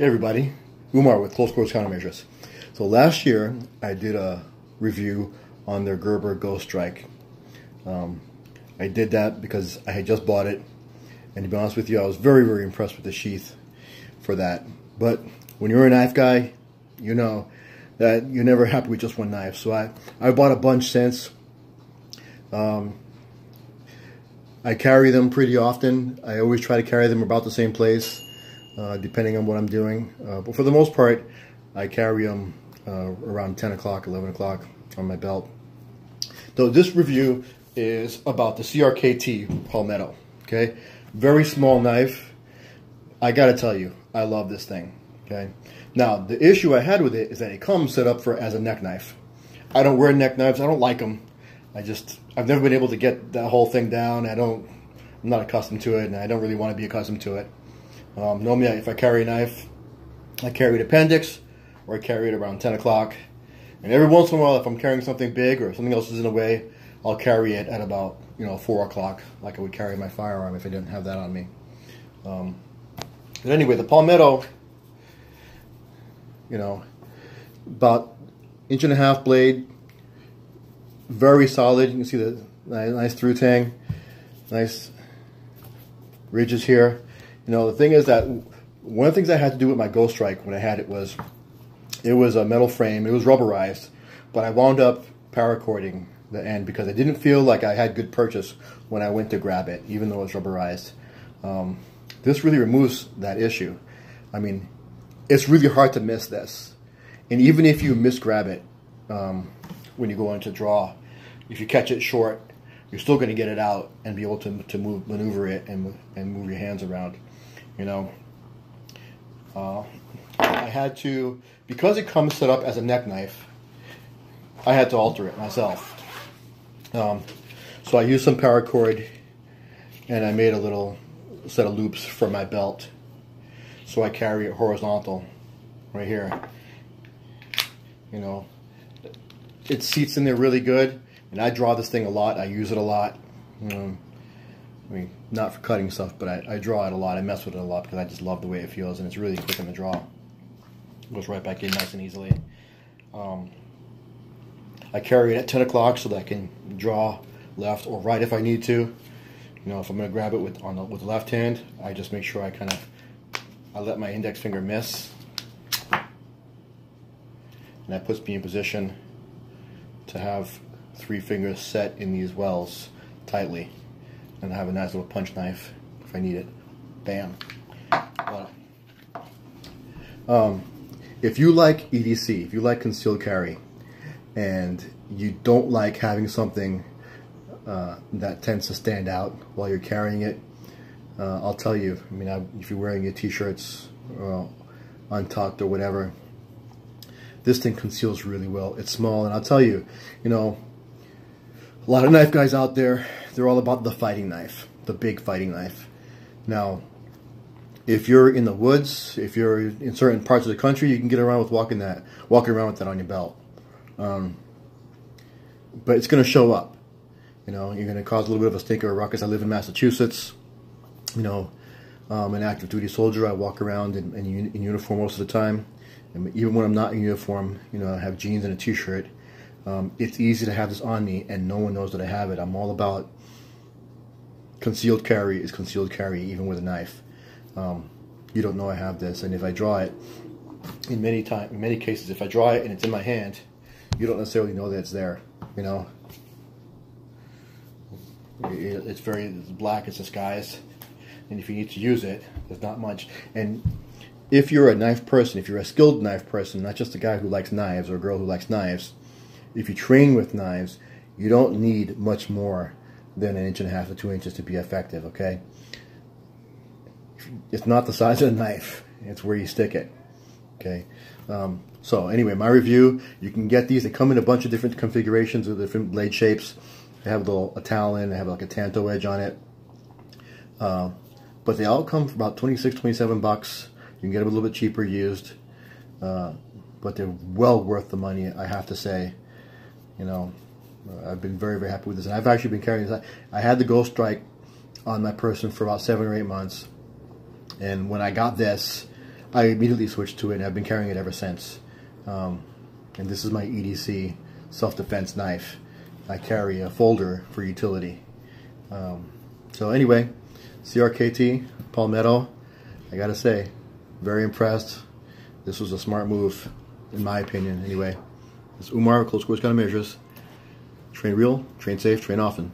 Hey everybody, Umar with Close Quarters Countermeasures. So last year I did a review on their Gerber Ghost Strike. I did that because I had just bought it, and to be honest with you, I was very impressed with the sheath for that. But when you're a knife guy, you know that you're never happy with just one knife. So I bought a bunch since. I carry them pretty often. I always try to carry them about the same place, depending on what I'm doing. But for the most part, I carry them around 10 o'clock, 11 o'clock on my belt. So this review is about the CRKT Palmetto. Okay, very small knife. I gotta tell you, I love this thing. Okay, now the issue I had with it is that it comes set up as a neck knife. I don't wear neck knives. I don't like them. I've never been able to get that whole thing down. I'm not accustomed to it, and I don't really want to be accustomed to it. Normally, if I carry a knife, I carry it appendix, or I carry it around 10 o'clock. And every once in a while, if I'm carrying something big or something else is in the way, I'll carry it at about 4 o'clock, like I would carry my firearm if I didn't have that on me. But anyway, the Palmetto, about 1.5 inch blade, very solid. You can see the nice through tang, nice ridges here. The thing is that one of the things I had to do with my Ghost Strike when I had it was a metal frame. It was rubberized, but I wound up paracording the end because I didn't feel like I had good purchase when I went to grab it, even though it was rubberized. This really removes that issue. I mean, it's really hard to miss this, and even if you misgrab it when you go into draw, if you catch it short, you're still going to get it out and be able to maneuver it and move your hands around. I had to, because it comes set up as a neck knife, I had to alter it myself. So I used some paracord, and I made a little set of loops for my belt. So I carry it horizontal right here. It seats in there really good, and I draw this thing a lot. I use it a lot. I mean, not for cutting stuff, but I draw it a lot. I mess with it a lot because I just love the way it feels, and it's really quick in the draw. It goes right back in nice and easily. I carry it at 10 o'clock so that I can draw left or right if I need to. If I'm going to grab it with the left hand, I just make sure I let my index finger miss, and that puts me in position to have 3 fingers set in these wells tightly, and I have a nice little punch knife if I need it. Bam. If you like EDC, if you like concealed carry, and you don't like having something that tends to stand out while you're carrying it, I'll tell you, if you're wearing your t-shirts untucked or whatever, this thing conceals really well. It's small, and I'll tell you, a lot of knife guys out there, they're all about the fighting knife, the big fighting knife. Now, if you're in the woods, if you're in certain parts of the country, you can get around with walking around with that on your belt. But it's going to show up. You're going to cause a little bit of a stink or a ruckus. I live in Massachusetts. I'm an active duty soldier. I walk around in uniform most of the time. And even when I'm not in uniform, I have jeans and a t-shirt. It's easy to have this on me, and no one knows that I have it. I'm all about concealed carry is concealed carry, even with a knife. You don't know I have this, and if I draw it, in many cases, if I draw it and it's in my hand, you don't necessarily know that it's there. It's black, it's disguised, and if you need to use it, there's not much. And if you're a knife person, if you're a skilled knife person, not just a guy who likes knives or a girl who likes knives, if you train with knives, you don't need much more than 1.5 inches to 2 inches to be effective, okay? It's not the size of the knife, it's where you stick it, okay? So anyway, my review, you can get these. They come in a bunch of different configurations with different blade shapes. They have a Talon, they have like a Tanto edge on it. But they all come for about 26, 27 bucks. You can get them a little bit cheaper used. But they're well worth the money, I have to say. I've been very happy with this. And I've actually been carrying this. I had the Ghost Strike on my person for about 7 or 8 months. And when I got this, I immediately switched to it, and I've been carrying it ever since. And this is my EDC self-defense knife. I carry a folder for utility. So anyway, CRKT Palmetto, I gotta say, very impressed. This was a smart move, in my opinion. Anyway, this is Umar, Close Quarters Countermeasures. Train real, train safe, train often.